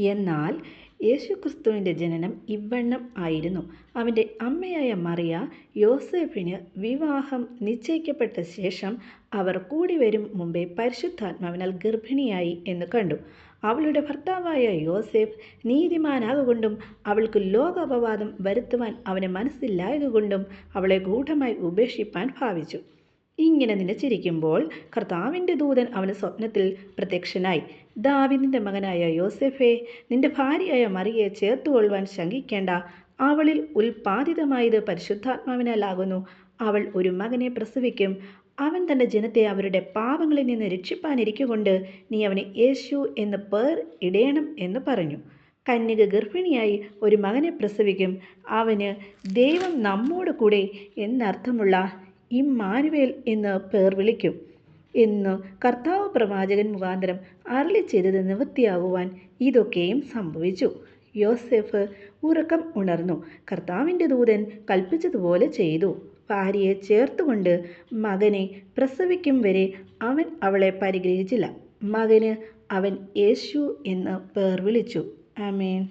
എന്നാൽ യേശുക്രിസ്തുവിൻ്റെ ജനനം ഇവണ്ണം ആയിരുന്നു. അവൻ്റെ അമ്മയായ മറിയ യോസേഫിന് വിവാഹം നിശ്ചയിക്കപ്പെട്ട ശേഷം അവർ കൂടി വരും മുമ്പേ പരിശുദ്ധാത്മാവിനാൽ ഗർഭിണിയായി എന്ന് കണ്ടു. അവളുടെ ഭർത്താവായ യോസേഫ് നീതിമാനാകൊണ്ടും അവൾക്ക് ലോകാപവാദം വരുത്തുവാൻ അവന് മനസ്സില്ലായതുകൊണ്ടും അവളെ ഗൂഢമായി ഉപേക്ഷിപ്പാൻ ഭാവിച്ചു. ഇങ്ങനെ നിലച്ചിരിക്കുമ്പോൾ കർത്താവിൻ്റെ ദൂതൻ അവന് സ്വപ്നത്തിൽ പ്രത്യക്ഷനായി, ദാവീദിൻ്റെ മകനായ യോസേഫേ, നിന്റെ ഭാര്യയായ മറിയയെ ചേർത്തുകൊള്ളുവാൻ ശങ്കിക്കേണ്ട. അവളിൽ ഉൽപ്പാദിതമായത് പരിശുദ്ധാത്മാവിനാലാകുന്നു. അവൾ ഒരു മകനെ പ്രസവിക്കും. അവൻ തൻ്റെ ജനത്തെ അവരുടെ പാപങ്ങളിൽ നിന്ന് രക്ഷിപ്പാനിരിക്കുകൊണ്ട് നീ അവന് യേശു എന്ന് പേർ ഇടേണം എന്ന് പറഞ്ഞു. കന്യക ഗർഭിണിയായി ഒരു മകനെ പ്രസവിക്കും. അവന് ദൈവം നമ്മോട് കൂടെ എന്നർത്ഥമുള്ള ഇമ്മാനുവേൽ എന്ന് പേർ വിളിക്കും എന്ന് കർത്താവ് പ്രവാചകൻ മുഖാന്തരം അരുളി ചെയ്തത് നിവൃത്തിയാകുവാൻ ഇതൊക്കെയും സംഭവിച്ചു. യോസേഫ് ഉറക്കം ഉണർന്നു. കർത്താവിൻ്റെ ദൂതൻ കൽപ്പിച്ചതുപോലെ ചെയ്തു. ഭാര്യയെ ചേർത്തുകൊണ്ട് മകനെ പ്രസവിക്കും വരെ അവൻ അവളെ പരിഗ്രഹിച്ചില്ല. മകന് അവൻ യേശു എന്ന് പേർ വിളിച്ചു. ആമേൻ.